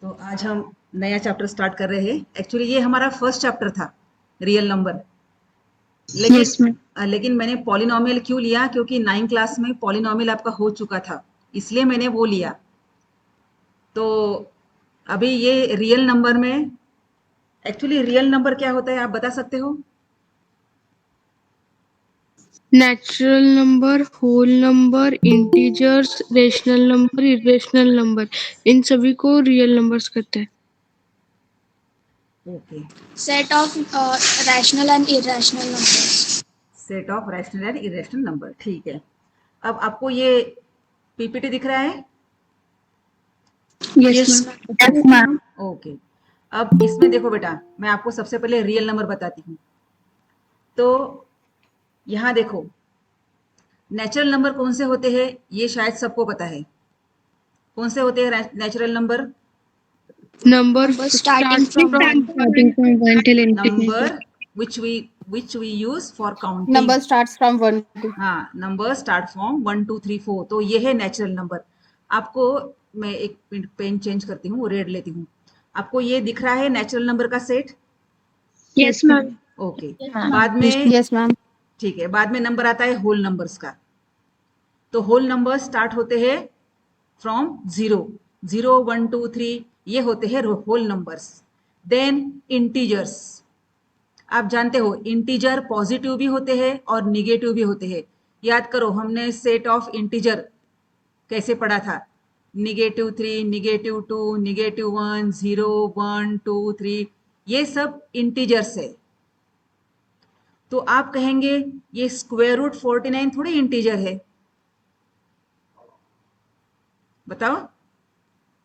तो आज हम नया चैप्टर स्टार्ट कर रहे हैं। एक्चुअली ये हमारा फर्स्ट चैप्टर था, रियल नंबर। लेकिन यस मैम। लेकिन मैंने पॉलिनोमियल क्यों लिया, क्योंकि 9 क्लास में पॉलिनोमियल आपका हो चुका था, इसलिए मैंने वो लिया। तो अभी ये रियल नंबर में, एक्चुअली रियल नंबर क्या होता है आप बता सकते हो? Natural number, whole number, integers, rational number, irrational number, इन सभी को रियल नंबर्स कहते हैं। Okay, Set of rational and irrational numbers. Set of rational and irrational number. ठीक है, अब आपको ये पीपीटी दिख रहा है? Yes Yes, ma'am. ओके, अब इसमें देखो बेटा, मैं आपको सबसे पहले रियल नंबर बताती हूँ। तो यहाँ देखो, नेचुरल नंबर कौन से होते हैं ये शायद सबको पता है। कौन से होते हैं natural number? Number Number starting starting from from 1 till infinity। Number which we use for counting. number starts from 1 to हाँ, नंबर स्टार्ट फ्रॉम 1 2 3 4, तो ये है नेचुरल नंबर। आपको मैं एक पेन चेंज करती हूँ, रेड लेती हूँ। आपको ये दिख रहा है नेचुरल नंबर का सेट? Yes ma'am. ओके, बाद में yes ma'am. ठीक है, बाद में नंबर आता है होल नंबर्स का। तो होल नंबर स्टार्ट होते हैं फ्रॉम 0 0 1 2 3, ये होते हैं होल नंबर्स। देन इंटीजर्स, आप जानते हो इंटीजर पॉजिटिव भी होते हैं और निगेटिव भी होते हैं। याद करो, हमने सेट ऑफ इंटीजर कैसे पढ़ा था? -3, -2, -1, 0 1 2 3, ये सब इंटीजर्स है। तो आप कहेंगे ये स्क्वायर रूट 49 थोड़ी इंटीजर है? बताओ,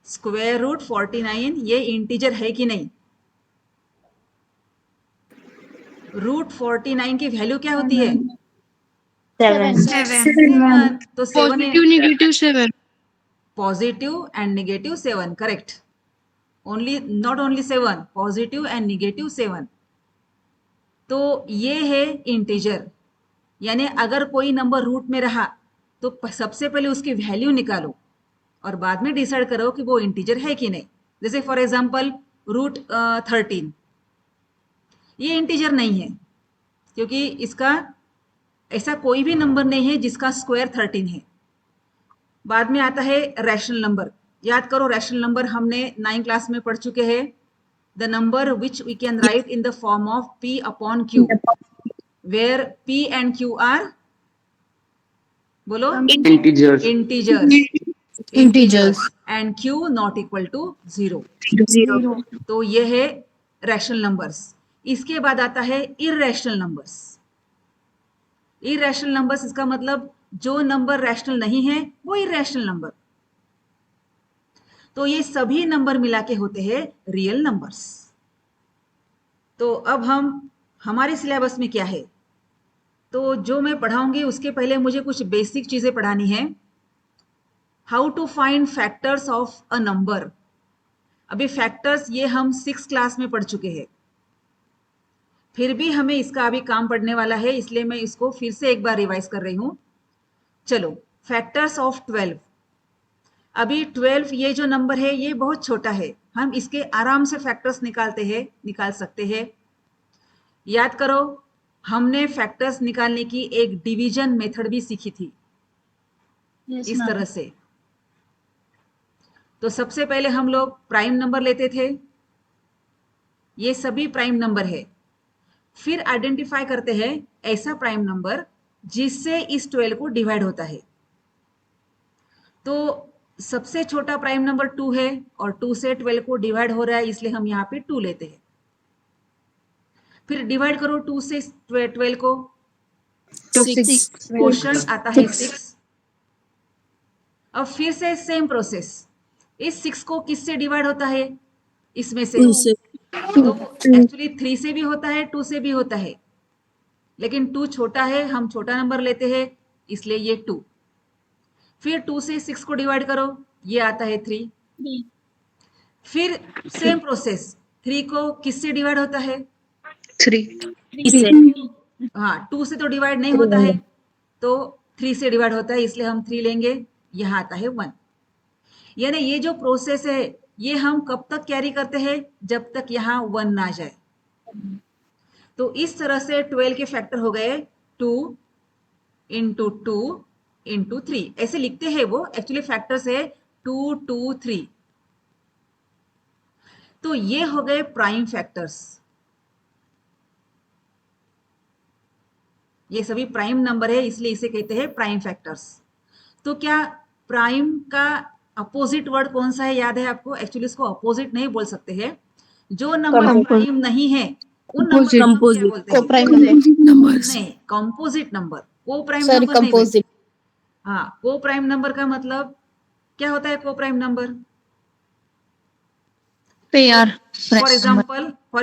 स्क्वायर रूट 49 ये इंटीजर है कि नहीं? रूट 49 की वैल्यू क्या होती है? 7। तो 7 positive negative 7। Positive and negative 7, correct. Only, not only 7, positive and negative 7। तो ये है इंटीजर। यानी अगर कोई नंबर रूट में रहा तो सबसे पहले उसकी वैल्यू निकालो और बाद में डिसाइड करो कि वो इंटीजर है कि नहीं। जैसे फॉर एग्जांपल रूट 13, ये इंटीजर नहीं है, क्योंकि इसका ऐसा कोई भी नंबर नहीं है जिसका स्क्वायर 13 है। बाद में आता है रैशनल नंबर। याद करो, रैशनल नंबर हमने 9 क्लास में पढ़ चुके हैं। The number which we can write in the form of p upon q, where p and q are, बोलो, Integers. Integers and q not equal to 0। तो ये है रैशनल नंबर्स। इसके बाद आता है इररेशनल नंबर्स। इररेशनल नंबर्स इसका मतलब जो नंबर रैशनल नहीं है वो इररेशनल नंबर। तो ये सभी नंबर मिला के होते हैं रियल नंबर्स। तो अब हम, हमारे सिलेबस में क्या है, तो जो मैं पढ़ाऊंगी उसके पहले मुझे कुछ बेसिक चीजें पढ़ानी है। How to find factors of a number. अभी फैक्टर्स ये हम 6 क्लास में पढ़ चुके हैं, फिर भी हमें इसका अभी काम पड़ने वाला है, इसलिए मैं इसको फिर से एक बार रिवाइज कर रही हूं। चलो, फैक्टर्स ऑफ 12। अभी 12 ये जो नंबर है ये बहुत छोटा है, हम इसके आराम से फैक्टर्स निकाल सकते हैं। याद करो, हमने फैक्टर्स निकालने की एक डिवीजन मेथड भी सीखी थी, इस तरह से। तो सबसे पहले हम लोग प्राइम नंबर लेते थे, ये सभी प्राइम नंबर है। फिर आइडेंटिफाई करते हैं ऐसा प्राइम नंबर जिससे इस 12 को डिवाइड होता है। तो सबसे छोटा प्राइम नंबर 2 है और 2 से 12 को डिवाइड हो रहा है, इसलिए हम यहाँ पे 2 लेते हैं। फिर डिवाइड करो 2 से 12 को, तो 6 क्वोशंट आता है 6। अब फिर से सेम प्रोसेस, इस 6 को किससे डिवाइड होता है? इसमें से। तो एक्चुअली 3 से भी होता है, 2 से भी होता है, लेकिन 2 छोटा है, हम छोटा नंबर लेते हैं, इसलिए ये 2। फिर 2 से 6 को डिवाइड करो, ये आता है 3। फिर सेम प्रोसेस, 3 को किससे डिवाइड होता है? 3 हाँ, 2 से तो डिवाइड नहीं होता है, तो 3 से डिवाइड होता है, इसलिए हम 3 लेंगे, यहाँ आता है 1। यानी ये जो प्रोसेस है ये हम कब तक कैरी करते हैं, जब तक यहाँ 1 ना जाए। तो इस तरह से 12 के फैक्टर हो गए 2 इंटू 2 इंटू 3, ऐसे लिखते हैं वो, एक्चुअली फैक्टर्स है 2 2 3। तो ये हो गए प्राइम फैक्टर्स, ये सभी प्राइम नंबर है, इसलिए इसे कहते हैं प्राइम फैक्टर्स। तो क्या प्राइम का अपोजिट वर्ड कौन सा है, याद है आपको? एक्चुअली इसको अपोजिट नहीं बोल सकते हैं, जो नंबर प्राइम नहीं है उन नंबर को हम क्या बोलते हैं? Composite numbers. नहीं, कंपोजिट नंबर, को प्राइम सॉरी नंबर नहीं। कंपोजिट। हाँ, को प्राइम नंबर का मतलब क्या होता है? को prime number pair. For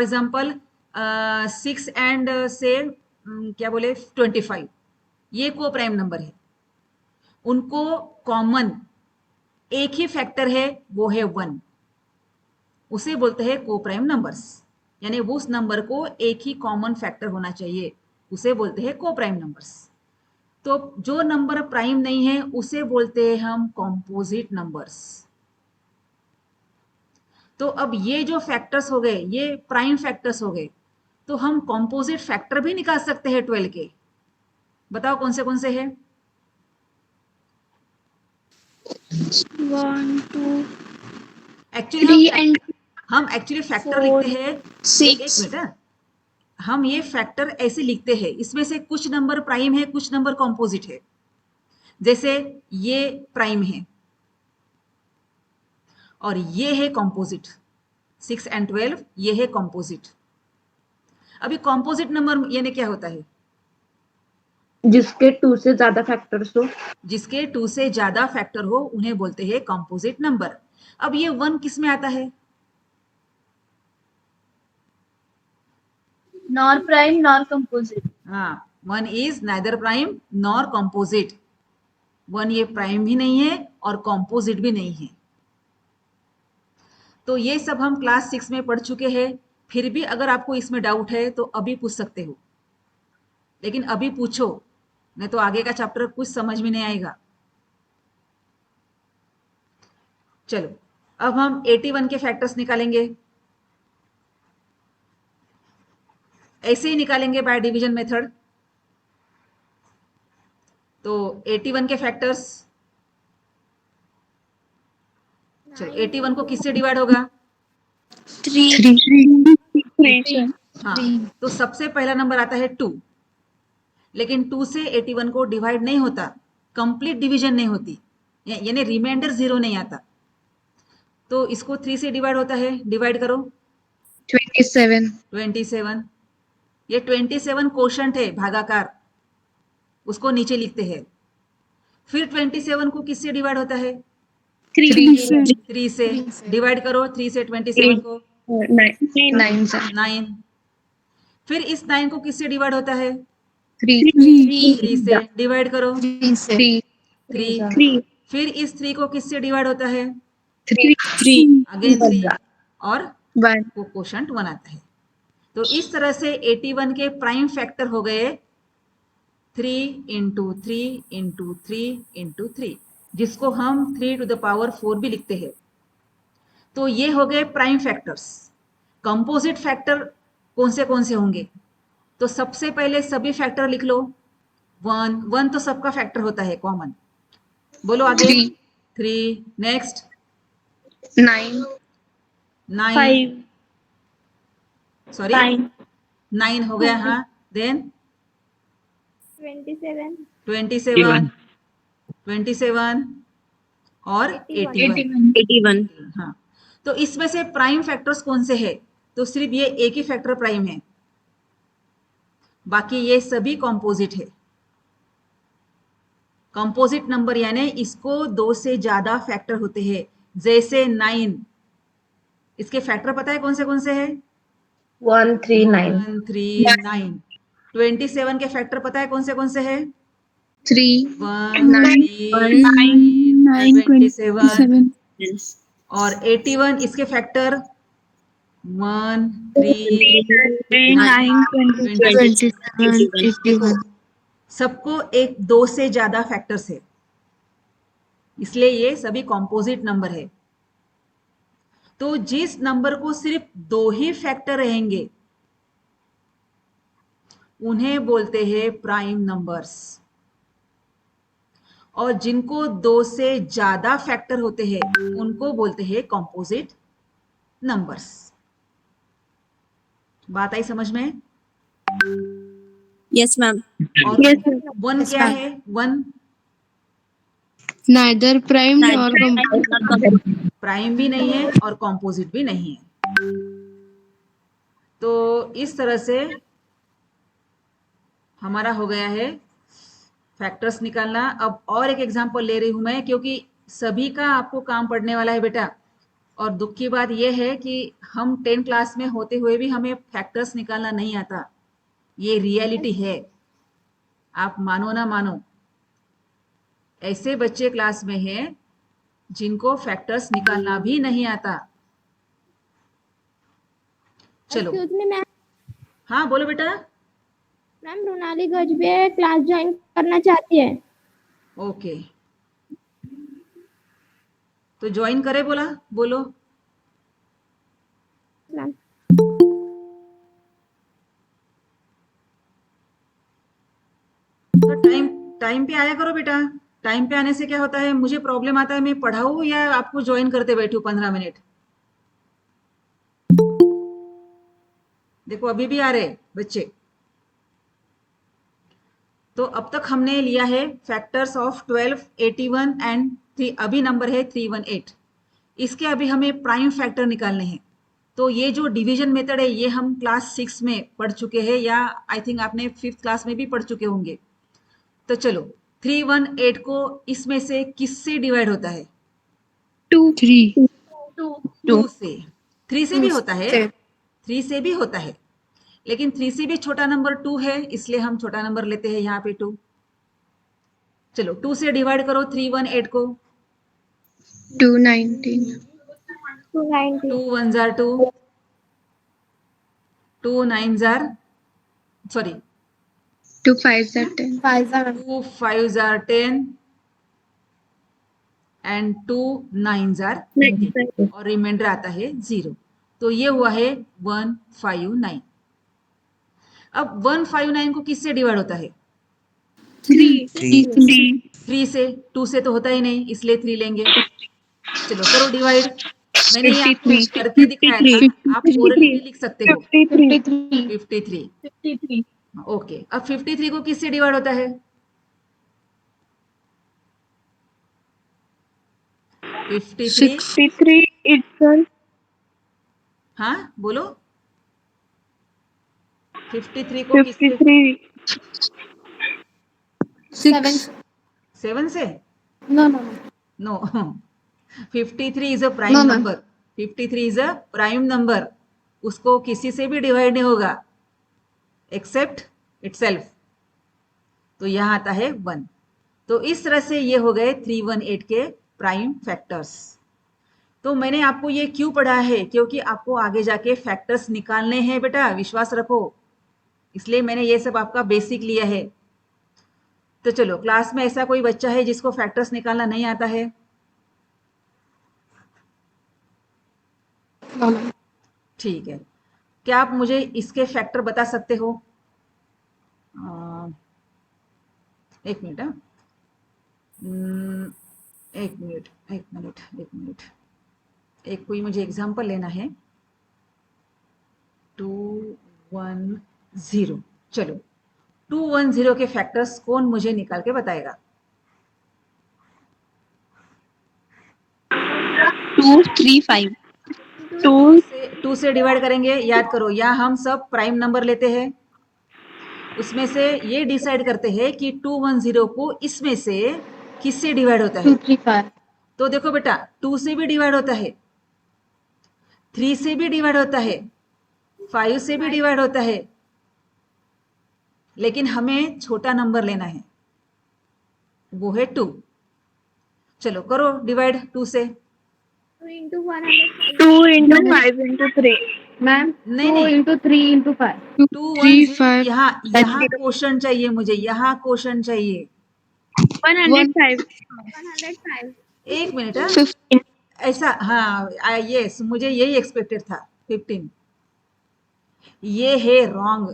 example 6 and से क्या बोले 25, ये को प्राइम नंबर है। उनको कॉमन एक ही फैक्टर है, वो है 1, उसे बोलते हैं को प्राइम नंबर्स। यानी उस नंबर को एक ही कॉमन फैक्टर होना चाहिए, उसे बोलते हैं को प्राइम नंबर्स। तो जो नंबर प्राइम नहीं है उसे बोलते हैं हम कॉम्पोजिट नंबर्स। तो अब ये जो फैक्टर्स हो गए ये प्राइम फैक्टर्स हो गए, तो हम कॉम्पोजिट फैक्टर भी निकाल सकते हैं 12 के। बताओ कौन से हैं? 1 2 एक्चुअली 3 and हम एक्चुअली फैक्टर 4 लिखते हैं, एक 6 मिनट, हम ये फैक्टर ऐसे लिखते हैं, इसमें से कुछ नंबर प्राइम है, कुछ नंबर कॉम्पोजिट है। जैसे ये प्राइम है और ये है कॉम्पोजिट, 6 एंड 12 ये है कॉम्पोजिट। अभी कॉम्पोजिट नंबर यानी क्या होता है? जिसके 2 से ज्यादा फैक्टर्स हो। जिसके 2 से ज्यादा फैक्टर हो उन्हें बोलते हैं कॉम्पोजिट नंबर। अब ये 1 किस में आता है? nor prime nor composite. हाँ, 1 is neither prime nor composite. 1 ये प्राइम भी नहीं है और कॉम्पोजिट भी नहीं है। तो ये सब हम क्लास 6 में पढ़ चुके हैं, फिर भी अगर आपको इसमें डाउट है तो अभी पूछ सकते हो, लेकिन अभी पूछो, नहीं तो आगे का चैप्टर कुछ समझ में नहीं आएगा। चलो, अब हम 81 के फैक्टर्स निकालेंगे, ऐसे ही निकालेंगे बाय डिवीजन मेथड। तो 81 के फैक्टर्स, चलो 81 को किससे डिवाइड होगा? 3 हाँ, तो सबसे पहला नंबर आता है 2, लेकिन 2 से 81 को डिवाइड नहीं होता, कंप्लीट डिवीजन नहीं होती, यानी रिमाइंडर 0 नहीं आता। तो इसको 3 से डिवाइड होता है, डिवाइड करो 27। ये 27 कोशंट है, भागाकार, उसको नीचे लिखते हैं। फिर 27 को किससे डिवाइड होता है? 3 से डिवाइड करो, 3 से 27 को 9। फिर इस 9 को किससे डिवाइड होता है? 3 से डिवाइड करो 3। फिर इस 3 को किससे डिवाइड होता है? अगेन 3 और को कोशंट 1 आता है। तो इस तरह से 81 के प्राइम फैक्टर हो गए 3 इंटू 3 इंटू 3 इंटू 3, जिसको हम 3 टू द पावर 4 भी लिखते हैं। तो ये हो गए प्राइम फैक्टर्स। कंपोजिट फैक्टर कौन से होंगे? तो सबसे पहले सभी फैक्टर लिख लो। 1 तो सबका फैक्टर होता है कॉमन, बोलो आगे। 3, नेक्स्ट 9, सॉरी 9 हो गया, हाँ। देन 27 और 81। हाँ, तो इसमें से प्राइम फैक्टर्स कौन से है? तो सिर्फ ये एक ही फैक्टर प्राइम है, बाकी ये सभी कॉम्पोजिट है। कंपोजिट नंबर यानी इसको 2 से ज्यादा फैक्टर होते हैं। जैसे 9, इसके फैक्टर पता है कौन से है? 139। 139। 27 के फैक्टर पता है कौन से है? 3 1 3 9 27। और 81 इसके फैक्टर 1 3 9 27। देखो, सबको 2 से ज्यादा फैक्टर्स है, इसलिए ये सभी कॉम्पोजिट नंबर है। तो जिस नंबर को सिर्फ 2 ही फैक्टर रहेंगे उन्हें बोलते हैं प्राइम नंबर्स, और जिनको 2 से ज्यादा फैक्टर होते हैं उनको बोलते हैं कॉम्पोजिट नंबर्स। बात आई समझ में? Yes ma'am. और Yes, वन Yes, क्या ma'am. है? One neither prime nor composite. Prime भी नहीं है और कॉम्पोजिट भी नहीं है। तो इस तरह से हमारा हो गया है फैक्टर्स निकालना। अब और एक एग्जांपल ले रही हूं मैं, क्योंकि सभी का आपको काम पड़ने वाला है बेटा। और दुख की बात यह है कि हम 10 क्लास में होते हुए भी हमें फैक्टर्स निकालना नहीं आता। ये रियलिटी है, आप मानो ना मानो। ऐसे बच्चे क्लास में हैं जिनको फैक्टर्स निकालना भी नहीं आता। चलो, एक्सक्यूज मी मैम, हाँ बोलो बेटा। मैम रोनाली गजबे क्लास ज्वाइन करना चाहती है। ओके, तो ज्वाइन करे बोला, बोलो। मैम तो टाइम पे आया करो बेटा। टाइम पे आने से क्या होता है, मुझे प्रॉब्लम आता है मैं पढ़ाऊं या आपको ज्वाइन करते बैठूं 15 मिनट। देखो अभी भी आ रहे बच्चे। तो अब तक हमने लिया है फैक्टर्स ऑफ 12, 81 एंड 3। अभी नंबर है 318। इसके अभी हमें प्राइम फैक्टर निकालने हैं। तो ये जो डिवीजन मेथड है ये हम क्लास 6 में पढ़ चुके हैं, या आई थिंक आपने 5th क्लास में भी पढ़ चुके होंगे। तो चलो, 318 को इसमें से किससे डिवाइड होता है? 2, 3. 2 से। 3 से भी होता है, 3 से भी होता है, लेकिन 3 से भी छोटा नंबर 2 है, इसलिए हम छोटा नंबर लेते हैं यहाँ पे 2। चलो 2 से डिवाइड करो 318 को। 219. 290 2 1 jar 2, 2 9 jar, sorry 2 5 are 10. 2 5 jar 10 and 2 9 jar 18 और रिमाइंडर आता है 0। तो ये हुआ है 159। अब 159 को किससे डिवाइड होता है? 3 से। 2 से तो होता ही नहीं, इसलिए 3 लेंगे। चलो करो डिवाइड। मैंने ये आपको 53. करके दिखाया था, आप ओरली भी लिख सकते हो। 53। ओके, अब 53 को किससे डिवाइड होता है? 53 63 itself. हाँ बोलो। 53 को किससे? 53. 6. 7 से? No no no. 53 is a prime number. 53 is a prime number. उसको किसी से भी डिवाइड नहीं होगा एक्सेप्ट इटसेल्फ। तो यहां आता है 1। तो इस तरह से ये हो गए 318 के प्राइम फैक्टर्स। तो मैंने आपको ये क्यों पढ़ा है, क्योंकि आपको आगे जाके फैक्टर्स निकालने हैं बेटा, विश्वास रखो। इसलिए मैंने ये सब आपका बेसिक लिया है। तो चलो, क्लास में ऐसा कोई बच्चा है जिसको फैक्टर्स निकालना नहीं आता है? ठीक है, क्या आप मुझे इसके फैक्टर बता सकते हो? एक मिनट, एक मिनट, एक मिनट, एक मिनट। एक कोई मुझे एग्जांपल लेना है। 210। चलो 210 के फैक्टर्स कौन मुझे निकाल के बताएगा? 235। 2 से डिवाइड करेंगे, याद करो यहाँ हम सब प्राइम नंबर लेते हैं। उसमें से ये डिसाइड करते हैं कि 210 को इसमें से किससे डिवाइड होता है। 235 तो देखो बेटा, 2 से भी डिवाइड होता है, 3 से भी डिवाइड होता है, 5 से भी डिवाइड होता है, लेकिन हमें छोटा नंबर लेना है, वो है 2। चलो करो डिवाइड 2 से। 2 into 105 2 into 5 into 3. मैम नहीं 2 नहीं, into 3 into 5 210 यहाँ क्वेश्चन चाहिए मुझे, यहाँ क्वेश्चन चाहिए। 105. 105 एक मिनट, ऐसा, हाँ यस, मुझे यही एक्सपेक्टेड था 15। ये है रॉन्ग,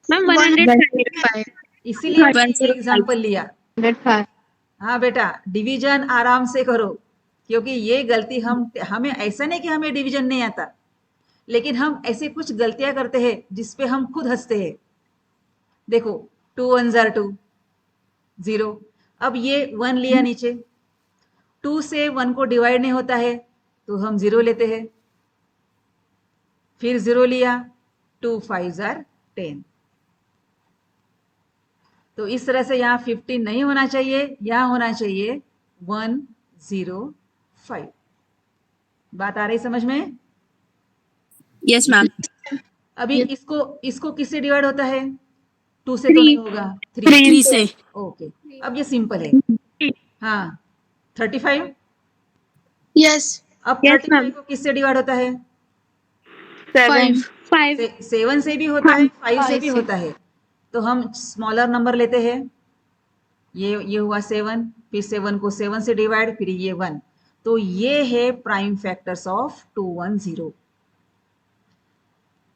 मैम 135। इसीलिए मैंने ये 105। एग्जांपल लिया। 105। हाँ बेटा, डिवीजन आराम से करो, क्योंकि ये गलती हमें ऐसा नहीं कि हमें डिवीजन नहीं आता, लेकिन हम ऐसे कुछ गलतियां करते हैं जिसपे हम खुद हंसते हैं। देखो, 2 1 2, 0। अब ये 1 लिया नीचे, 2 से 1 को डिवाइड नहीं होता है तो हम 0 लेते हैं, फिर 0 लिया, 2 5 10। तो इस तरह से यहाँ 15 नहीं होना चाहिए, यहाँ होना चाहिए 105। बात आ रही समझ में? Yes ma'am. अभी इसको इसको किससे डिवाइड होता है? 2 से तो 3। नहीं होगा, 3। 3 से। ओके, अब ये सिंपल है। हाँ, 35। यस। अब यस 35 मैम। को किससे डिवाइड होता है? 5। 5। 7 से भी होता है, 5 से 5 भी से। होता है। तो हम स्मॉलर नंबर लेते हैं। ये हुआ 7, फिर 7 को 7 से डिवाइड, फिर ये 1। तो ये है प्राइम फैक्टर्स ऑफ 210।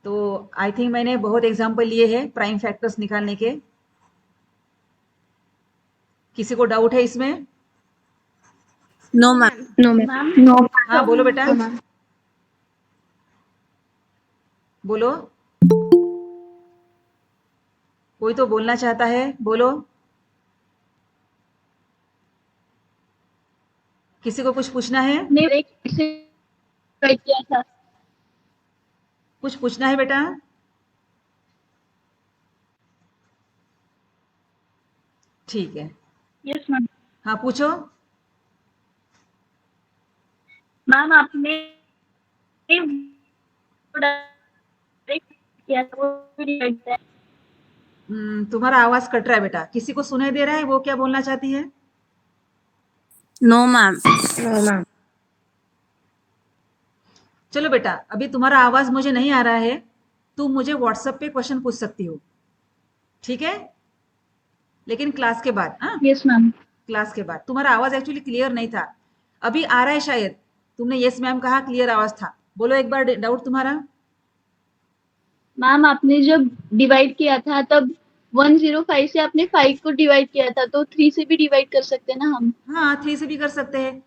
तो आई थिंक मैंने बहुत एग्जांपल लिए हैं प्राइम फैक्टर्स निकालने के। किसी को डाउट है इसमें? No ma'am. No ma'am. Ma'am no. हाँ बोलो बेटा, मैम बोलो। कोई तो बोलना चाहता है, बोलो। किसी को कुछ पूछना है? ने एक से ट्राई किया था। कुछ पूछना है बेटा? ठीक है, यस मैम। हाँ पूछो। मैम आपने किया था वो डिवाइड है। तुम्हारा आवाज कट रहा है बेटा, किसी को सुनाई दे रहा है वो क्या बोलना चाहती है? No ma'am. चलो बेटा, अभी तुम्हारा आवाज मुझे नहीं आ रहा है, तुम मुझे व्हाट्सएप पे क्वेश्चन पूछ सकती हो, ठीक है? लेकिन क्लास के बाद, हाँ, यस मैम। क्लास के बाद। तुम्हारा आवाज एक्चुअली क्लियर नहीं था, अभी आ रहा है शायद। तुमने यस मैम कहा, क्लियर आवाज था। बोलो एक बार डाउट तुम्हारा। मैम आपने जब डिवाइड किया था तब 105 से आपने 5 को डिवाइड किया था, तो 3 से भी डिवाइड कर सकते हैं ना हम? हाँ, 3 से भी कर सकते हैं,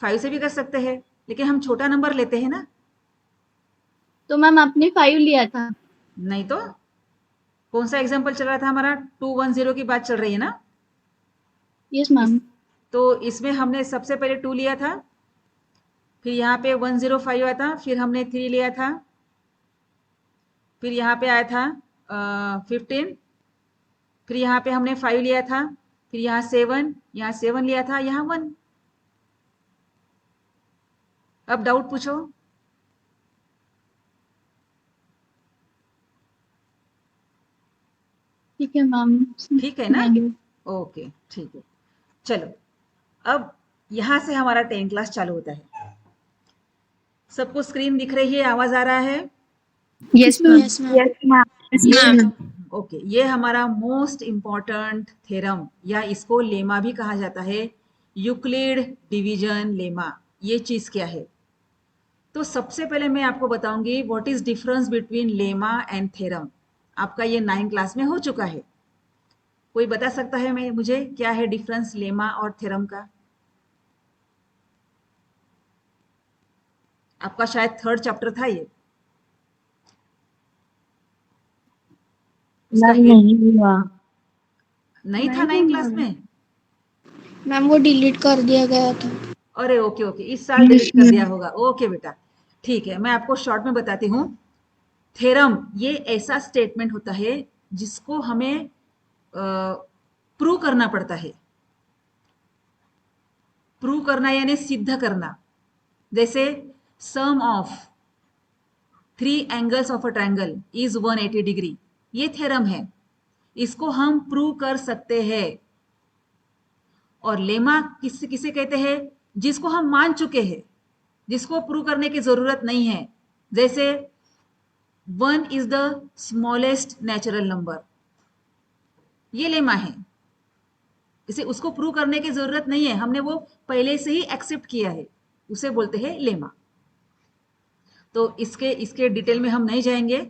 5 से भी कर सकते हैं, लेकिन हम छोटा नंबर लेते हैं ना। तो मैम आपने 5 लिया था। नहीं तो कौन सा एग्जाम्पल चल रहा था हमारा? 210 की बात चल रही है ना। Yes ma'am. तो इसमें हमने सबसे पहले 2 लिया था, फिर यहाँ पे 105 आया था, फिर हमने 3 लिया था, फिर यहाँ पे आया था 15, फिर यहाँ पे हमने 5 लिया था, फिर यहाँ 7 लिया था, यहाँ 1। अब डाउट पूछो। ठीक है मैम। ठीक है ना? ओके, ठीक है। चलो, अब यहाँ से हमारा 10 क्लास चालू होता है। सबको स्क्रीन दिख रही है, आवाज आ रहा है? Yes ma'am. ये ओके, ये हमारा मोस्ट इंपॉर्टेंट थ्योरम, या इसको लेमा भी कहा जाता है, यूक्लिड डिवीजन लेमा। ये चीज क्या है? तो सबसे पहले मैं आपको बताऊंगी what is difference between lemma and theorem. आपका ये 9 क्लास में हो चुका है। कोई बता सकता है मैं मुझे क्या है डिफरेंस लेमा और थ्योरम का? आपका शायद 3rd चैप्टर था ये। उसका नहीं था 9 क्लास में? मैम वो डिलीट कर दिया गया था। अरे ओके ओके, इस साल डिलीट कर दिया होगा। ओके बेटा, ठीक है, मैं आपको शॉर्ट में बताती हूँ। थ्योरम ये ऐसा स्टेटमेंट होता है जिसको हमें प्रूव करना पड़ता है। प्रूव करना यानी सिद्ध करना। जैसे sum of 3 angles of a triangle is 180 degree, ये थ्योरम है, इसको हम प्रूव कर सकते हैं। और लेमा किसे किसे कहते हैं? जिसको हम मान चुके हैं, जिसको प्रूव करने की जरूरत नहीं है। जैसे 1 is the smallest natural number, ये लेमा है। इसे उसको प्रूव करने की जरूरत नहीं है, हमने वो पहले से ही एक्सेप्ट किया है। उसे बोलते हैं लेमा। तो इसके डिटेल में हम नहीं जाएंगे।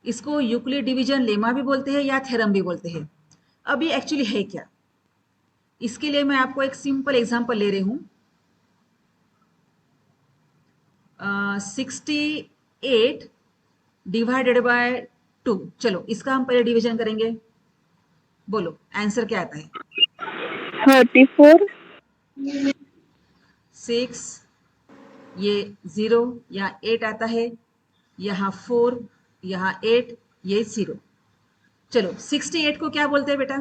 इसको यूक्लिड डिवीजन लेमा भी बोलते हैं या थ्योरम भी बोलते हैं। अब ये एक्चुअली है क्या, इसके लिए मैं आपको एक सिंपल एग्जांपल ले रही हूं। 68 डिवाइडेड बाय 2। चलो इसका हम पहले डिवीजन करेंगे। बोलो आंसर क्या आता है? 34 6, ये 0 या 8 आता है, यहाँ 4, यहाँ 8, ये 0। चलो 68 को क्या बोलते हैं बेटा?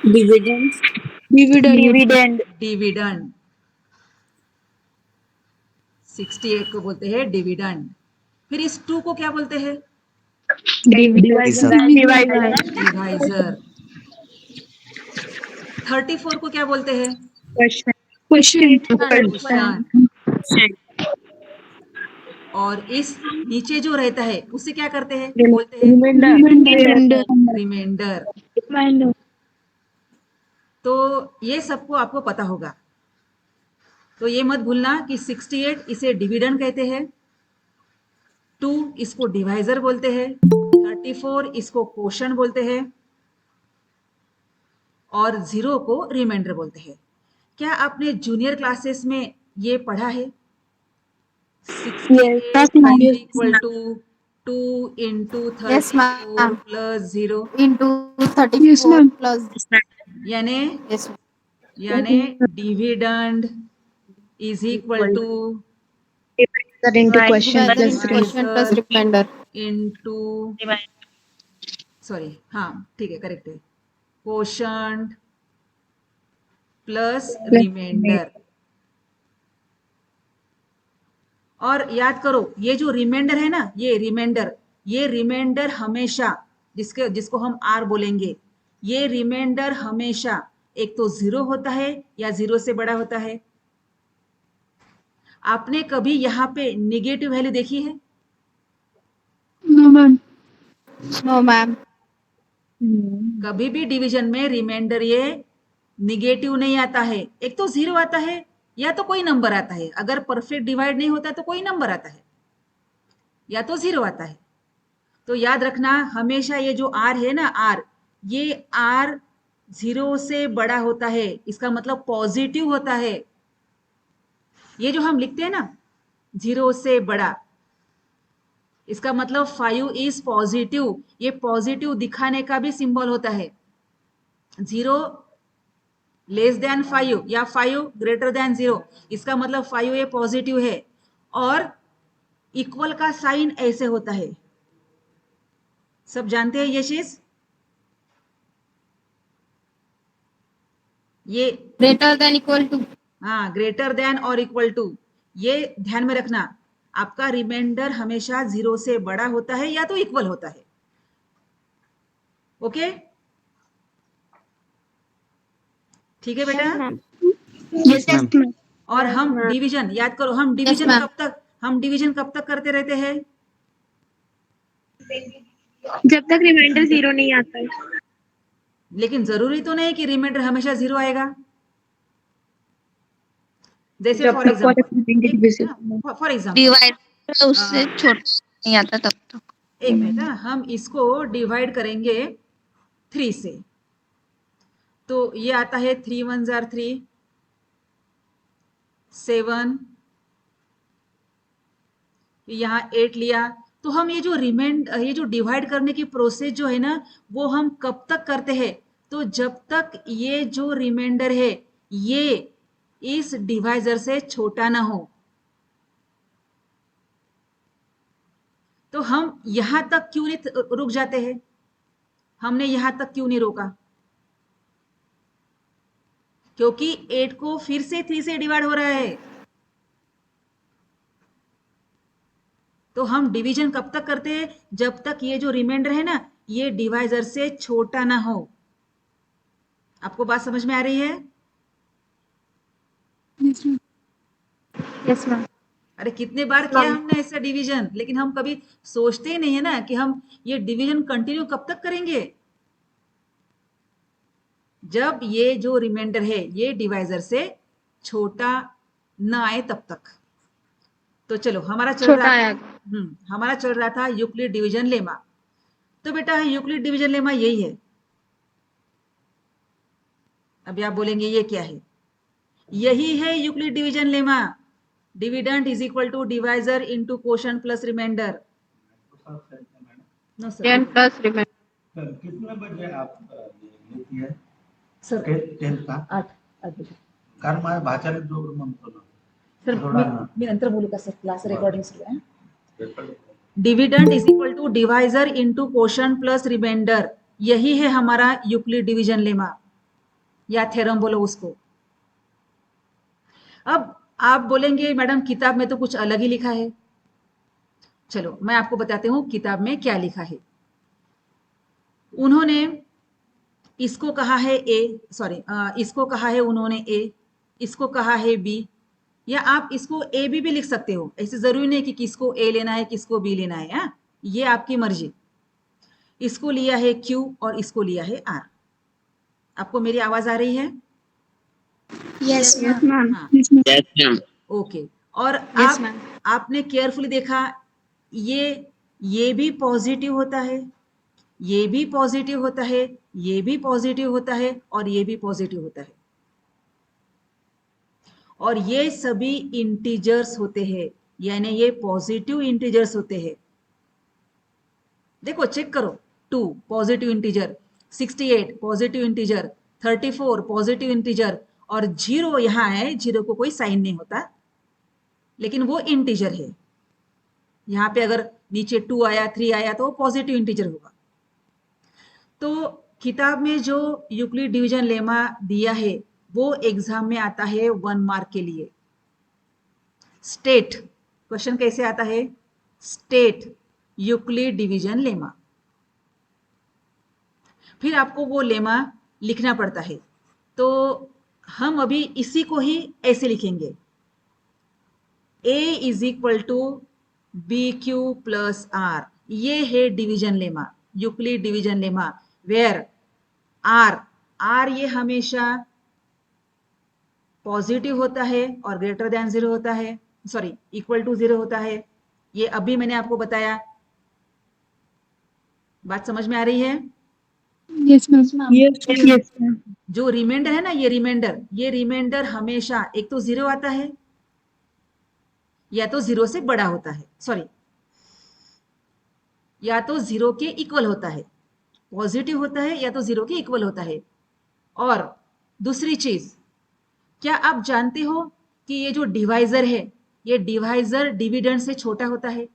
Dividends. Dividend dividend. 68 को बोलते हैं डिविडेंड। फिर इस 2 को क्या बोलते हैं? डिवाइजर। 34 को क्या बोलते हैं? क्वेश्चन। और इस नीचे जो रहता है उसे क्या करते हैं? बोलते हैं रिमाइंडर। तो ये सबको आपको पता होगा। तो ये मत भूलना कि 68 इसे डिविडेंड कहते हैं, 2 इसको डिवाइजर बोलते हैं, 34 इसको क्वोशंट बोलते हैं और 0 को रिमाइंडर बोलते हैं। क्या आपने जूनियर क्लासेस में ये पढ़ा है? 68 is equal to 2 into Yes, 34 ma'am. plus 0 into 34 plus यानी dividend is equal to divisor into quotient plus remainder. Into sorry, हाँ ठीक है, करेक्ट है, क्वोशंट प्लस रिमाइंडर। और याद करो ये जो रिमाइंडर है ना, ये रिमाइंडर हमेशा जिसको हम आर बोलेंगे, ये रिमाइंडर हमेशा एक तो 0 होता है या 0 से बड़ा होता है। आपने कभी यहाँ पे निगेटिव वैल्यू देखी है? No, ma'am. कभी भी डिवीजन में रिमाइंडर ये निगेटिव नहीं आता है, एक तो 0 आता है या तो कोई नंबर आता है। अगर परफेक्ट डिवाइड नहीं होता तो कोई नंबर आता है या तो 0 आता है। तो याद रखना हमेशा ये जो आर है ना, ये आर 0 से बड़ा होता है, इसका मतलब पॉजिटिव होता है। ये जो हम लिखते हैं ना 0 से बड़ा, इसका मतलब 5 इज पॉजिटिव। ये पॉजिटिव दिखाने का भी सिंबल होता है। 0 लेस देन 5 या 5 ग्रेटर देन 0, इसका मतलब 5 ये पॉजिटिव है। और इक्वल का साइन ऐसे होता है, सब जानते हैं ये चीज। ये Greater than equal to. हाँ, ग्रेटर देन और इक्वल टू, ये ध्यान में रखना। आपका रिमाइंडर हमेशा 0 से बड़ा होता है या तो इक्वल होता है। ओके, ठीक है बेटा? Yes, ma'am. और हम डिवीजन याद करो, हम डिवीजन ma'am. कब तक करते रहते हैं? जब तक रिमाइंडर 0 नहीं आता है। लेकिन जरूरी तो नहीं कि रिमाइंडर हमेशा 0 आएगा। जैसे जब फॉर तक एग्जाम्पल डिवाइड उससे छोटा नहीं आता तब तक। एक मिनट, हम इसको डिवाइड करेंगे 3 से, तो ये आता है 3 1 जार 3, 7, यहाँ 8 लिया। तो हम ये जो डिवाइड करने की प्रोसेस जो है ना, वो हम कब तक करते हैं? तो जब तक ये जो रिमाइंडर है ये इस डिवाइजर से छोटा ना हो। तो हम यहां तक क्यों नहीं रुक जाते हैं? हमने यहां तक क्यों नहीं रोका? क्योंकि 8 को फिर से 3 से डिवाइड हो रहा है। तो हम डिवीजन कब तक करते हैं? जब तक ये जो रिमाइंडर है ना, ये डिवाइजर से छोटा ना हो। आपको बात समझ में आ रही है? Yes, ma'am. अरे कितने बार किया हमने ऐसा डिवीजन, लेकिन हम कभी सोचते ही नहीं है ना कि हम ये डिवीजन कंटिन्यू कब तक करेंगे। जब ये जो रिमाइंडर है ये डिवाइजर से छोटा न आए तब तक। तो चलो हमारा चल छोटा रहा आया। था हमारा चल रहा था यूक्लिड डिवीजन लेमा। तो बेटा यूक्लिड डिवीजन लेमा यही है। अभी आप बोलेंगे ये क्या है? यही है Euclid division lemma. Dividend is equal to divisor into quotient plus remainder. No sir, 10 plus remainder. Sir कितने बजे आप लेती है सर 10 का 8 बजे. कारण माझ्या भाच्याला जोड म्हणतो ना सर थोडा मी नंतर बोलू का सर? क्लास रेकॉर्डिंग सुरू आहे. Dividend is equal to divisor into quotient plus remainder, यही है हमारा यूक्लिड डिवीजन लेमा या थ्योरम बोलो उसको। अब आप बोलेंगे मैडम किताब में तो कुछ अलग ही लिखा है। चलो मैं आपको बताती हूँ किताब में क्या लिखा है। उन्होंने इसको कहा है इसको कहा है उन्होंने ए, इसको कहा है बी, या आप इसको ए बी भी लिख सकते हो। ऐसे जरूरी नहीं कि किसको ए लेना है किसको बी लेना है। ये आपकी मर्जी। इसको लिया है क्यू और इसको लिया है आर। आपको मेरी आवाज आ रही है? Yes ma'am. हाँ ओके। और यस मैम। आपने केयरफुली देखा ये भी पॉजिटिव होता है, ये भी पॉजिटिव होता है, ये भी पॉजिटिव होता है और ये भी पॉजिटिव होता है। और ये सभी इंटीजर्स होते हैं, यानी ये पॉजिटिव इंटीजर्स होते हैं। देखो चेक करो, 2 positive integer, 68 positive integer, 34 positive integer और 0 यहां है। 0 को कोई साइन नहीं होता लेकिन वो इंटीजर है। यहां पे अगर नीचे 2 आया 3 आया तो वो पॉजिटिव इंटीजर होगा। तो किताब में जो यूक्लिड डिवीजन लेमा दिया है वो एग्जाम में आता है 1 मार्क के लिए। स्टेट क्वेश्चन कैसे आता है? State Euclid division lemma. फिर आपको वो लेमा लिखना पड़ता है। तो हम अभी इसी को ही ऐसे लिखेंगे, A is equal to B Q plus R. ये है division lemma, Euclid division lemma, where R ये हमेशा पॉजिटिव होता है और ग्रेटर देन 0 होता है, सॉरी इक्वल टू 0 होता है। ये अभी मैंने आपको बताया। बात समझ में आ रही है? Yes ma'am. Yes ma'am. जो रिमाइंडर है ना, ये रिमाइंडर हमेशा एक तो 0 आता है या तो 0 से बड़ा होता है, सॉरी या तो 0 के इक्वल होता है। पॉजिटिव होता है या तो 0 के इक्वल होता है। और दूसरी चीज, क्या आप जानते हो कि ये जो डिवाइजर है ये डिवाइजर डिविडेंड से छोटा होता है,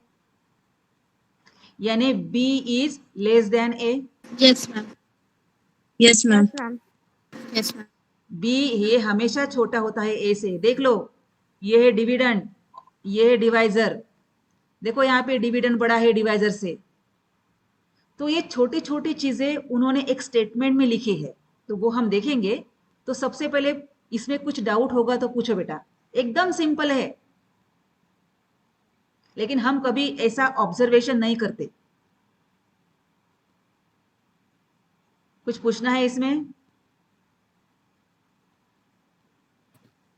यानी b is less than a। Yes ma'am. Yes ma'am. Yes ma'am. b ये हमेशा छोटा होता है a से। देख लो, ये है डिविडेंड, ये है डिवाइजर। देखो यहाँ पे डिविडेंड बड़ा है डिवाइजर से। तो ये छोटी छोटी चीजें उन्होंने एक स्टेटमेंट में लिखी है, तो वो हम देखेंगे। तो सबसे पहले इसमें कुछ डाउट होगा तो पूछो बेटा, एकदम सिंपल है लेकिन हम कभी ऐसा ऑब्जर्वेशन नहीं करते। कुछ पूछना है इसमें?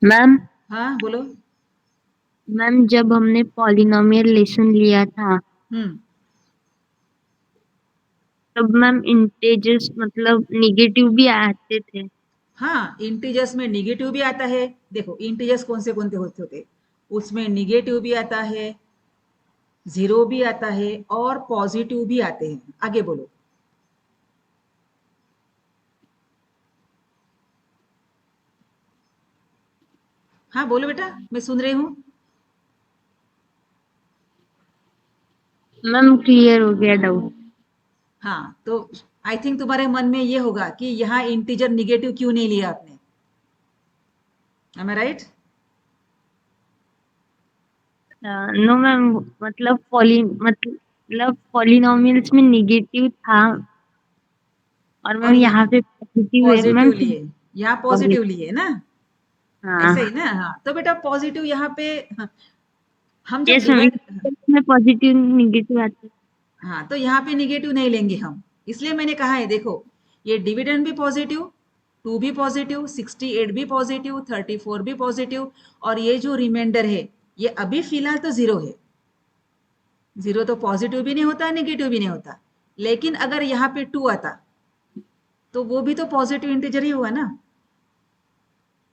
मैम हाँ बोलो। मैम जब हमने पॉलिनोमियल लेसन लिया था तब मैम इंटेजर्स मतलब निगेटिव भी आते थे। हाँ इंटीजर्स में निगेटिव भी आता है। देखो इंटीजर्स कौन से होते, उसमें निगेटिव भी आता है, 0 भी आता है और पॉजिटिव भी आते हैं। आगे बोलो। हाँ बोलो बेटा, मैं सुन रही हूँ। मैम क्लियर हो गया डाउट। हाँ तो आई थिंक तुम्हारे मन में ये होगा कि यहाँ इंटीजर निगेटिव क्यों नहीं लिया आपने। एम आई राइट? नो मैम, मतलब पॉलिनोमियल्स में निगेटिव था और मैम यहाँ पे पॉजिटिव है पॉजिटिव मैम। लिए, यहाँ पॉजिटिव लिए ना, हाँ ऐसे ही ना। हाँ तो बेटा पॉजिटिव यहाँ पे हम जब यस मैम, डिवाइड, में पॉजिटिव निगेटिव आते। हाँ तो यहाँ पे निगेटिव नहीं लेंगे हम, इसलिए मैंने कहा है। देखो ये डिविडेंड भी पॉजिटिव, 2 भी पॉजिटिव, 68 भी पॉजिटिव, 34 भी पॉजिटिव, और ये जो रिमाइंडर है ये अभी फिलहाल तो 0 है। 0 तो पॉजिटिव भी नहीं होता, नेगेटिव भी नहीं होता, लेकिन अगर यहाँ पे 2 आता तो वो भी तो पॉजिटिव इंटीजर ही हुआ ना।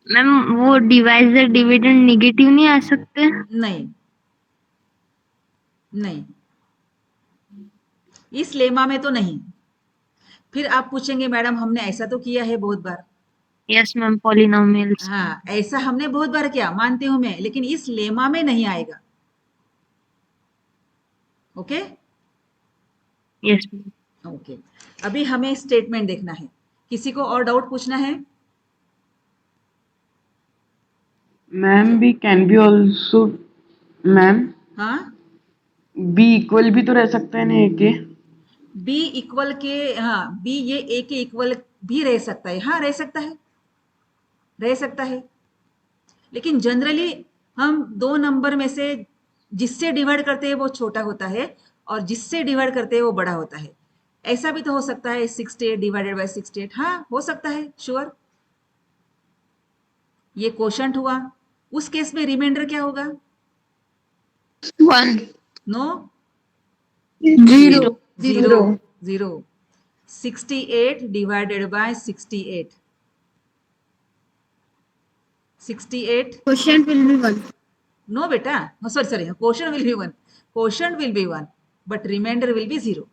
मैम वो डिवाइजर डिविडेंड नेगेटिव नहीं आ सकते? नहीं नहीं, इस लेमा में तो नहीं। फिर आप पूछेंगे मैडम हमने ऐसा तो किया है बहुत बार। Yes ma'am, polynomials. हाँ, ऐसा हमने बहुत बार किया, मानती हूं मैं, लेकिन इस लेमा में नहीं आएगा। ओके यस ओके, अभी हमें स्टेटमेंट देखना है। किसी को और डाउट पूछना है? Ma'am B can be also, ma'am हाँ, बी इक्वल भी तो रह सकता है ना ए के? बी इक्वल के, हाँ बी ये ए के इक्वल भी रह सकता है। हाँ, रह सकता है, रह सकता है, लेकिन जनरली हम 2 नंबर में से जिससे डिवाइड करते हैं वो छोटा होता है और जिससे डिवाइड करते हैं वो बड़ा होता है। ऐसा भी तो हो सकता है 68 डिवाइडेड बाय 68। हाँ, हो सकता है, श्योर। ये क्वोशंट हुआ। उस केस में रिमाइंडर क्या होगा? 1 no, 0 zero, zero. 68 divided by 68, 68। Question will be 1। No beta, no, sorry, quotient will be 1, quotient will be 1, but remainder will be 0।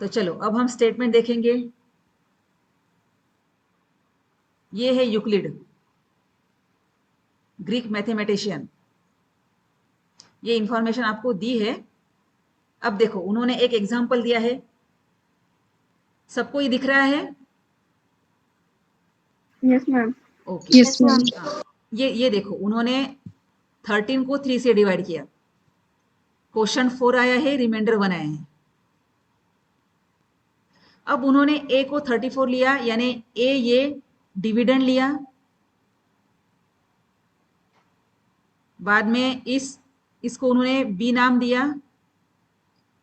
तो चलो अब हम स्टेटमेंट देखेंगे। ये है यूक्लिड, ग्रीक मैथमेटिशियन। ये इंफॉर्मेशन आपको दी है। अब देखो उन्होंने एक एग्जांपल दिया है, सबको ये दिख रहा है? Yes ma'am. Okay, yes ma'am. हाँ, ये देखो उन्होंने 13 को 3 से डिवाइड किया, क्वोशंट 4 आया है, रिमाइंडर 1 आया है। अब उन्होंने ए को 34 लिया, यानी ए ये डिविडेंड लिया, बाद में इसको उन्होंने बी नाम दिया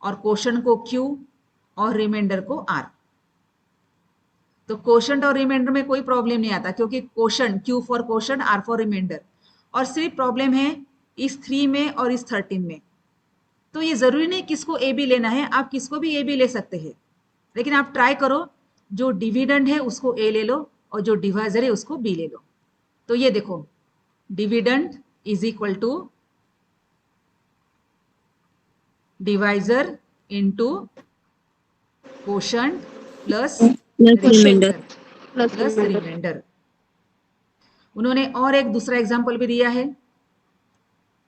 और क्वोशंट को क्यू और रिमाइंडर को आर। तो क्वोशंट और रिमाइंडर में कोई प्रॉब्लम नहीं आता, क्योंकि quotient Q for quotient, R for remainder. और सिर्फ प्रॉब्लम है इस 3 में और इस 13 में। तो ये जरूरी नहीं किसको ए बी लेना है, आप किसको भी ए बी ले सकते हैं, लेकिन आप ट्राई करो जो डिविडेंड है उसको ए ले लो और जो डिवाइजर है उसको बी ले लो। तो ये देखो dividend is equal to divisor into quotient plus remainder. Plus remainder. उन्होंने और एक दूसरा एग्जांपल भी दिया है,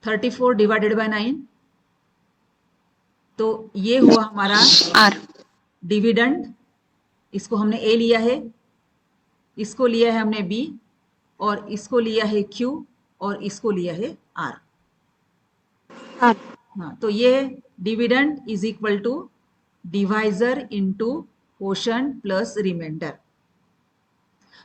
34 डिवाइडेड बाय 9। तो ये हुआ हमारा आर डिविडेंड, इसको हमने ए लिया है, इसको लिया है हमने बी, और इसको लिया है क्यू, और इसको लिया है आर। हाँ, तो ये dividend is equal to divisor into quotient plus remainder.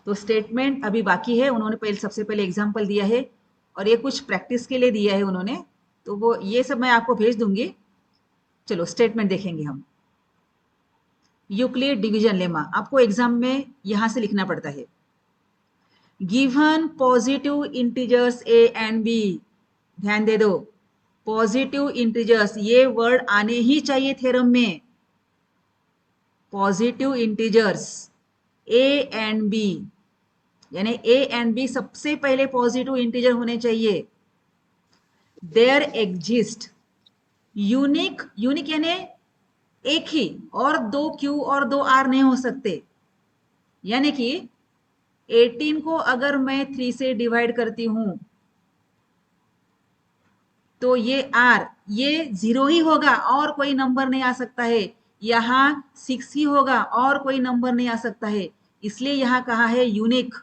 तो स्टेटमेंट अभी बाकी है, उन्होंने सबसे पहले एग्जांपल दिया है और ये कुछ प्रैक्टिस के लिए दिया है उन्होंने, तो वो ये सब मैं आपको भेज दूंगी। चलो स्टेटमेंट देखेंगे हम। यूक्लिड डिवीजन लेमा आपको एग्जाम में यहां से लिखना पड़ता है। Given positive integers A and B, ध्यान दे दो, पॉजिटिव इंटीजर्स ये वर्ड आने ही चाहिए थ्योरम में। Positive integers A and B, यानी ए एंड बी सबसे पहले पॉजिटिव इंटीजर होने चाहिए। देयर एग्जिस्ट यूनिक, यूनिक यानी एक ही, और 2 क्यू और 2 आर नहीं हो सकते। यानी कि 18 को अगर मैं 3 से डिवाइड करती हूं तो ये आर ये 0 ही होगा और कोई नंबर नहीं आ सकता है। यहां 6 ही होगा और कोई नंबर नहीं आ सकता है, इसलिए यहां कहा है यूनिक।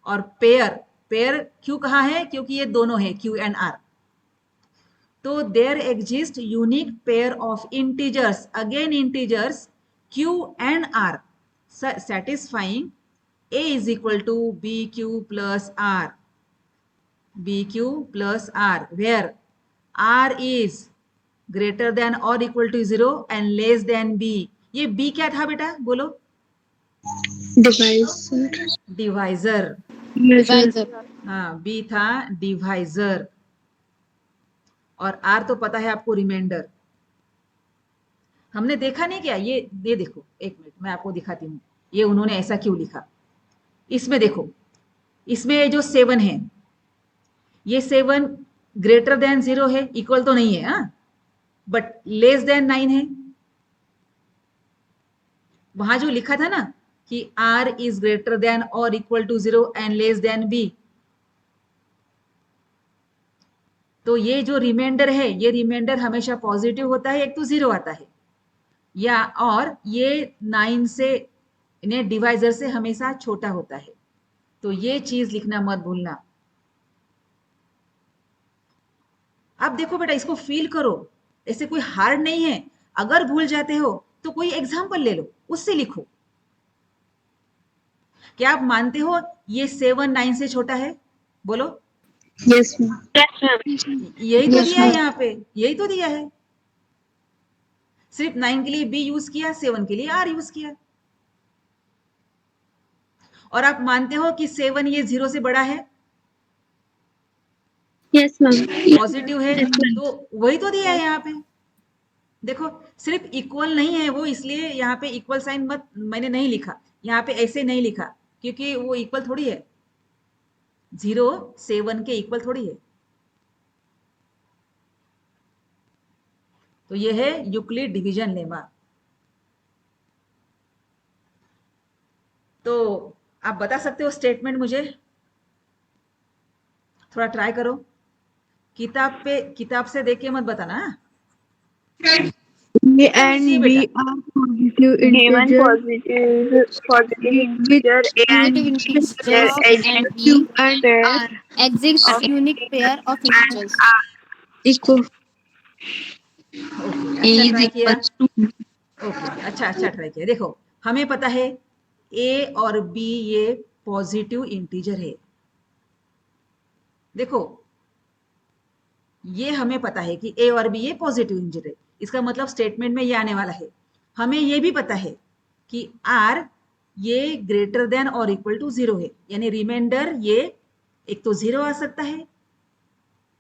और पेयर, पेयर क्यों कहा है? क्योंकि ये दोनों है क्यू एंड आर। तो there exist unique pair of integers, again integers Q and R, satisfying a is equal to bq plus r, bq plus r, where r is greater than or equal to 0 and less than b। ये b क्या था बेटा, बोलो? Divisor. Divisor. Divisor. हाँ, B था divisor, और are तो पता है आपको रिमाइंडर। हमने देखा नहीं क्या, ये देखो, एक मिनट मैं आपको दिखाती हूँ ये उन्होंने ऐसा क्यों लिखा। इसमें देखो, इसमें जो 7 है, ये 7 ग्रेटर देन 0 है, इक्वल तो नहीं है, हाँ, बट लेस देन 9 है। वहां जो लिखा था ना कि r इज ग्रेटर देन और equal to 0 and less than b, तो ये जो रिमाइंडर है, ये रिमाइंडर हमेशा पॉजिटिव होता है, एक तो 0 आता है, या और ये 9 से इन्हें डिवाइजर से हमेशा छोटा होता है। तो ये चीज लिखना मत भूलना। अब देखो बेटा, इसको फील करो, ऐसे कोई हार्ड नहीं है। अगर भूल जाते हो तो कोई एग्जाम्पल ले लो, उससे लिखो। क्या आप मानते हो ये 7 9 से छोटा है? बोलो। Yes ma'am. यही तो दिया है यहाँ पे, यही तो दिया है। सिर्फ 9 के लिए बी यूज किया, 7 के लिए आर यूज किया। और आप मानते हो कि 7 ये 0 से बड़ा है, यस मैम। पॉजिटिव है, तो वही तो दिया है यहाँ पे। देखो, सिर्फ इक्वल नहीं है वो, इसलिए यहाँ पे इक्वल साइन मत मैंने नहीं लिखा, यहाँ पे ऐसे नहीं लिखा, क्योंकि वो इक्वल थोड़ी है, 0 7 के इक्वल थोड़ी है। तो ये है यूक्लिड डिवीजन लेमा। तो आप बता सकते हो स्टेटमेंट मुझे, थोड़ा ट्राई करो। किताब से देख के मत बताना। A एकदम इजी है and बेटा। B are positive given integers positive with integer and Positive integers there of is and Q B and pair R exists of unique pair of integers. equal. Okay, A अच्छा is try किया। equals to okay, अच्छा try किया। देखो, हमें पता है ए और B ये पॉजिटिव इंटीजर है। देखो, ये हमें पता है कि ए और बी ये पॉजिटिव इंटीजर है, इसका मतलब स्टेटमेंट में ये आने वाला है। हमें ये भी पता है कि आर ये ग्रेटर देन और इक्वल टू 0 है, यानी रिमाइंडर ये एक तो 0 आ सकता है,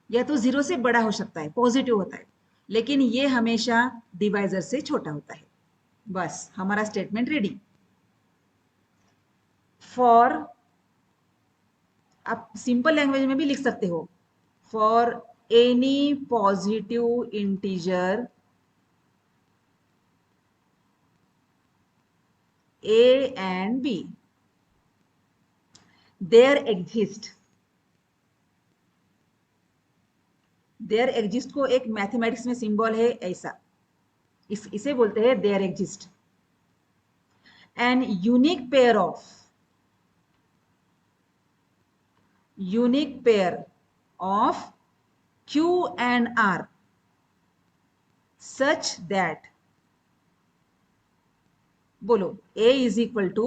या तो 0 से बड़ा हो सकता है, पॉजिटिव होता है, लेकिन ये हमेशा डिवाइजर से छोटा होता है। बस हमारा स्टेटमेंट रेडी। फॉर, आप सिंपल लैंग्वेज में भी लिख सकते हो, for any positive integer a and b, there exist को एक मैथमेटिक्स में सिंबल है ऐसा, इसे बोलते हैं there exist an unique pair of q and r such that, बोलो, a is equal to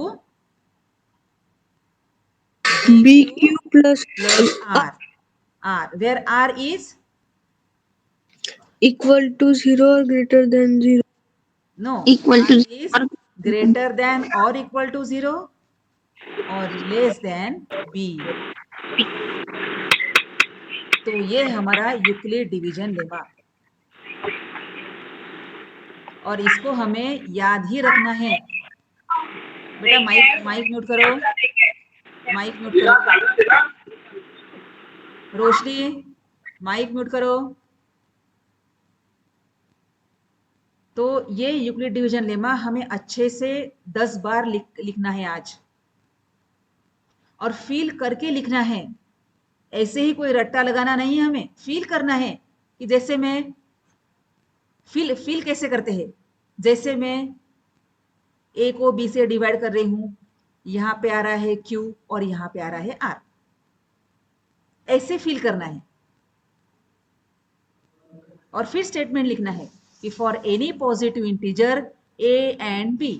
BQ plus r, where r is equal to 0 or greater than 0. no, equal r to is greater than or equal to 0 or less than b। तो ये हमारा Euclid division lemma, और इसको हमें याद ही रखना है। बेटा माइक म्यूट करो, माइक म्यूट करो, रोशनी माइक म्यूट करो। तो ये यूक्लिड डिवीजन लेमा हमें अच्छे से 10 बार लिखना है आज, और फील करके लिखना है। ऐसे ही कोई रट्टा लगाना नहीं है, हमें फील करना है कि जैसे मैं फील कैसे करते हैं, जैसे मैं ए को बी से डिवाइड कर रही हूं, यहां पे आ रहा है क्यू और यहां पे आ रहा है आर, ऐसे फील करना है। और फिर स्टेटमेंट लिखना है कि for any positive integer A and B.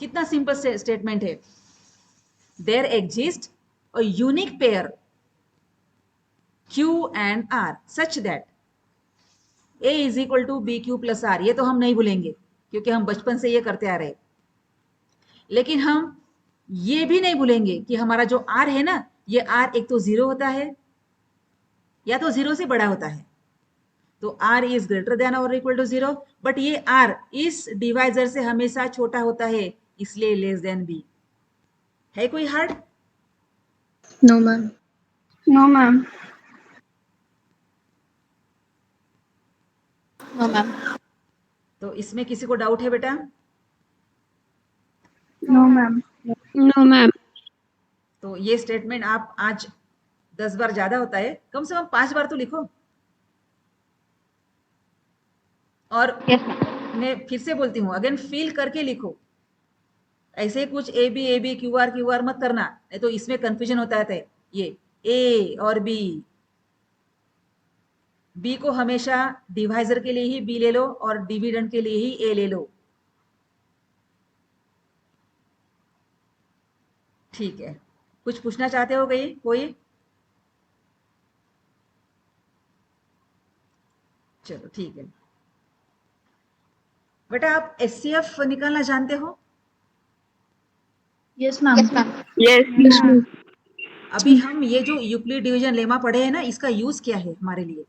कितना सिंपल स्टेटमेंट है, there exist a unique pair Q and R such that A is equal to BQ plus R। ये तो हम नहीं भूलेंगे क्योंकि हम बचपन से ये करते आ रहे। लेकिन हम ये भी नहीं भूलेंगे कि हमारा जो r है ना, ये r एक तो 0 होता है या तो 0 से बड़ा होता है, तो r इज ग्रेटर देन और इक्वल टू 0, बट ये r इस डिवाइजर से हमेशा छोटा होता है, इसलिए लेस देन b। है कोई hard? No ma'am. No ma'am. No ma'am. तो इसमें किसी को डाउट है बेटा? No ma'am. No ma'am. तो ये स्टेटमेंट आप आज 10 बार ज्यादा होता है, कम से कम 5 बार तो लिखो। और मैं फिर से बोलती हूँ, अगेन फील करके लिखो। ऐसे कुछ ए बी क्यू आर मत करना, नहीं तो इसमें कंफ्यूजन होता है। ये ए और बी को हमेशा डिवाइजर के लिए ही बी ले लो और डिविडेंड के लिए ही ए ले लो। ठीक है, कुछ पूछना चाहते हो कोई? चलो ठीक है बेटा, आप एचसीएफ निकालना जानते हो? Yes ma'am. Yes ma'am. अभी हम ये जो यूक्लिड डिवीजन लेमा पढ़े हैं ना, इसका यूज क्या है हमारे लिए,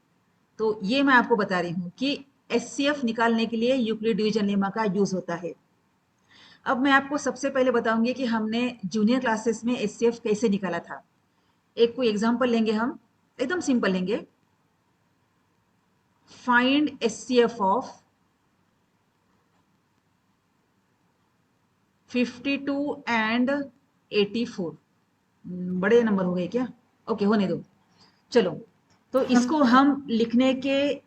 तो ये मैं आपको बता रही हूँ कि एचसीएफ निकालने के लिए यूक्लिड डिवीजन लेमा का यूज होता है। अब मैं आपको सबसे पहले बताऊंगी कि हमने जूनियर क्लासेस में एचसीएफ कैसे निकाला था। एक कोई एग्जांपल लेंगे, हम एकदम सिंपल लेंगे। Find HCF of 52 and 84। बड़े नंबर हो गए क्या? ओके, होने दो। चलो, तो इसको हम लिखने के,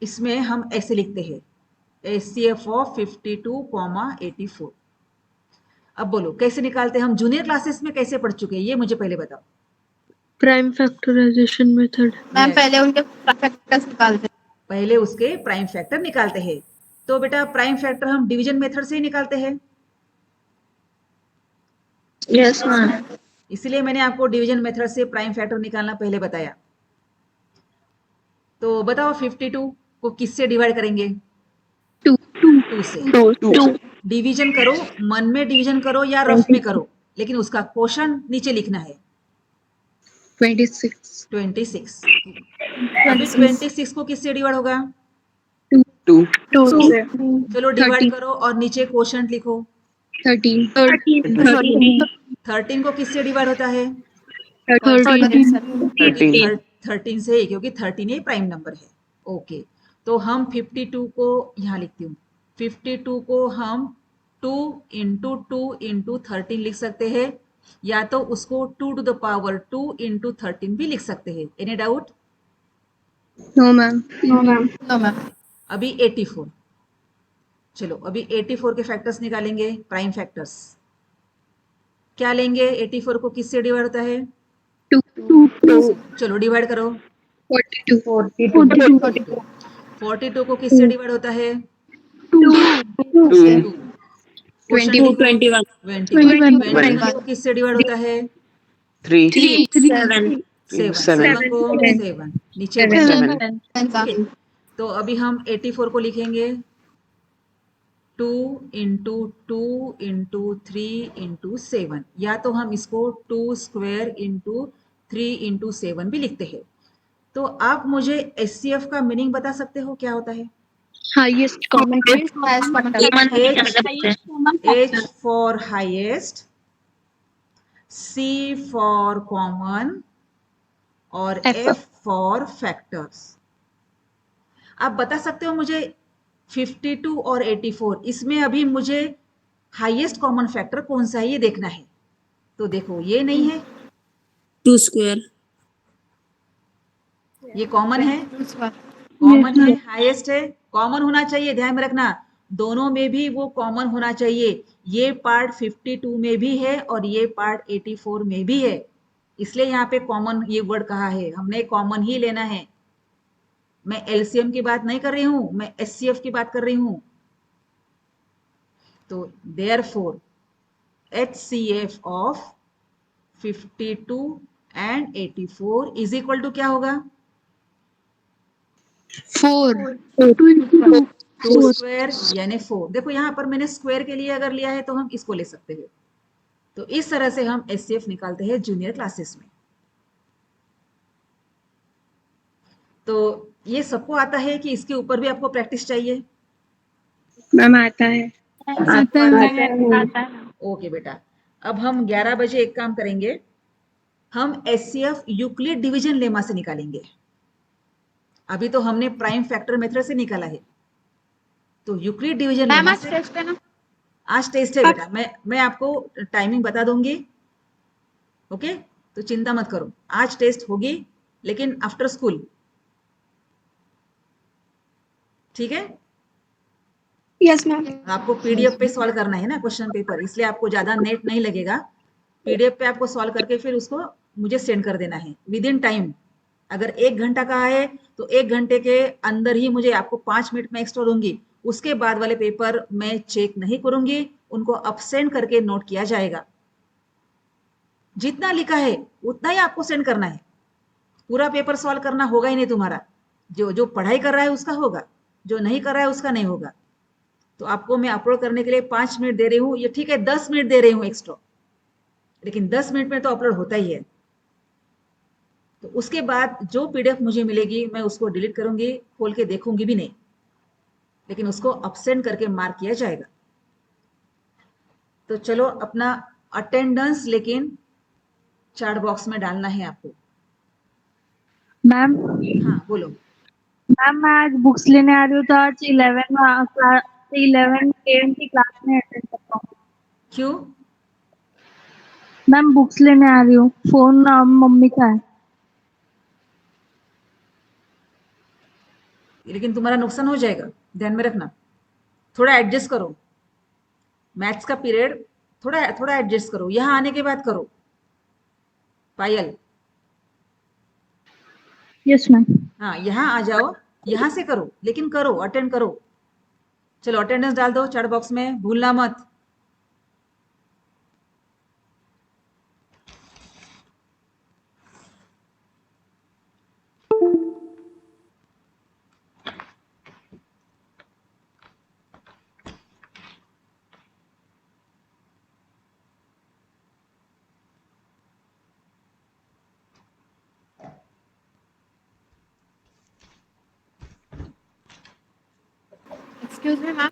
इसमें हम ऐसे लिखते हैं एचसीएफ ऑफ 52, 84। अब बोलो कैसे निकालते हैं? हम जूनियर क्लासेस में कैसे पढ़ चुके हैं, ये मुझे पहले बताओ। Prime factorisation method. मैम पहले उनके फैक्टर्स निकालते हैं। पहले उसके प्राइम फैक्टर निकालते हैं। तो बेटा प्राइम फैक्टर हम डिवीजन मेथड से ही निकालते हैं। Yes ma'am. इसलिए मैंने आपको डिवीजन मेथड से प्राइम फैक्टर निकालना पहले बताया। तो बताओ 52 को किससे डिवाइड करेंगे? 2 से। डिवीजन करो, मन में डिवीजन करो या रफ में करो, लेकिन उसका क्वोशंट नीचे लिखना है। 26। अभी 26 को किससे डिवाइड होगा? 2 चलो डिवाइड करो और नीचे क्वोशंट लिखो। 13। 13 को किससे डिवाइड होता है? 13 से ही, क्योंकि 13 ही प्राइम नंबर है। ओके, तो हम 52 को यहाँ लिखती हूँ। 52 को हम 2 इंटू 2 इंटू 13 लिख सकते हैं, या तो उसको 2 टू द पावर 2 इंटू 13 भी लिख सकते हैं। Any doubt? No ma'am. No ma'am. No ma'am. अभी 84। चलो अभी 84 के फैक्टर्स निकालेंगे, प्राइम फैक्टर्स। क्या लेंगे? 84 को किससे डिवाइड होता है? 2। चलो डिवाइड करो। 42। 42 को किससे डिवाइड होता है? 2। 21 को किससे डिवाइड होता है? 3 7 को 7 नीचे 7 तो अभी हम 84 को लिखेंगे 2 इंटू 2 इंटू 3 इंटू 7, या तो हम इसको 2 स्क्वायर इंटू 3 इंटू 7 भी लिखते हैं। तो आप मुझे एचसीएफ का मीनिंग बता सकते हो क्या होता है? Highest common H for highest, C for common और F for factors। आप बता सकते हो मुझे 52 और 84, इसमें अभी मुझे हाईएस्ट कॉमन फैक्टर कौन सा है ये देखना है। तो देखो ये नहीं है, 2 स्क्वायर। ये कॉमन है, कॉमन है, हाईएस्ट है, कॉमन होना चाहिए। ध्यान में रखना, दोनों में भी वो कॉमन होना चाहिए। ये पार्ट 52 में भी है और ये पार्ट 84 में भी है, इसलिए यहाँ पे कॉमन ये वर्ड कहा है। हमने कॉमन ही लेना है। मैं एलसीएम की बात नहीं कर रही हूं, मैं एचसीएफ की बात कर रही हूं। तो therefore HCF of 52 and 84 is equal to क्या होगा? 4। 2 स्क्वायर यानी 4। देखो यहाँ पर मैंने स्क्वायर के लिए अगर लिया है तो हम इसको ले सकते हैं। तो इस तरह से हम एचसीएफ निकालते हैं जूनियर क्लासेस में। तो ये सबको आता है कि इसके ऊपर भी आपको प्रैक्टिस चाहिए? मैम आता है। आता है। ओके बेटा, अब हम 11 बजे एक काम करेंगे, हम एचसीएफ यूक्लिड डिवीजन लेमा से निकालेंगे। अभी तो हमने प्राइम फैक्टर मेथड से निकाला है, तो यूक्लिड डिवीजन लेमा से। टेस्ट है ना? आज टेस्ट है बेटा, मैं आपको टाइमिंग बता दूंगी। ओके, तो चिंता मत करो, आज टेस्ट होगी लेकिन आफ्टर स्कूल। ठीक है? Yes ma'am. आपको पीडीएफ पे सॉल्व करना है ना क्वेश्चन पेपर, इसलिए आपको ज्यादा नेट नहीं लगेगा। पीडीएफ पे आपको सॉल्व करके फिर उसको मुझे सेंड कर देना है विद इन टाइम। अगर 1 घंटा का है तो 1 घंटे के अंदर ही मुझे आपको 5 मिनट में एक्स्ट्रा दूंगी। उसके बाद वाले पेपर मैं चेक नहीं करूंगी, उनको अब सेंड करके नोट किया जाएगा। जितना लिखा है उतना ही आपको सेंड करना है। पूरा पेपर सॉल्व करना होगा ही नहीं तुम्हारा। जो पढ़ाई कर रहा है उसका होगा, जो नहीं कर रहा है उसका नहीं होगा। तो आपको मैं अपलोड करने के लिए 5 मिनट दे रही हूँ, ये ठीक है 10 मिनट दे रही हूँ एक्स्ट्रा, लेकिन 10 मिनट में तो अपलोड होता ही है। तो उसके बाद जो पीडीएफ मुझे मिलेगी मैं उसको डिलीट करूंगी, खोल के देखूंगी भी नहीं, लेकिन उसको अपसेंड करके मार्क किया जाएगा। तो चलो अपना अटेंडेंस लेकिन चैट बॉक्स में डालना है आपको। मैम हाँ बोलो। मैम मैं आज बुक्स लेने आ रही हूँ तो आज 11 AM की क्लास में अटेंड कर पाऊँ। क्यों? मैम बुक्स लेने आ रही हूँ, फोन मम्मी का है। लेकिन तुम्हारा नुकसान हो जाएगा, ध्यान में रखना। थोड़ा एडजस्ट करो, मैथ्स का पीरियड थोड़ा थोड़ा एडजस्ट करो, यहाँ आने के बाद करो। पायल, यस मैम। हाँ यहाँ आ जाओ, यहाँ से करो, लेकिन करो, अटेंड करो। चलो अटेंडेंस डाल दो चैट बॉक्स में, भूलना मत। Excuse me ma'am.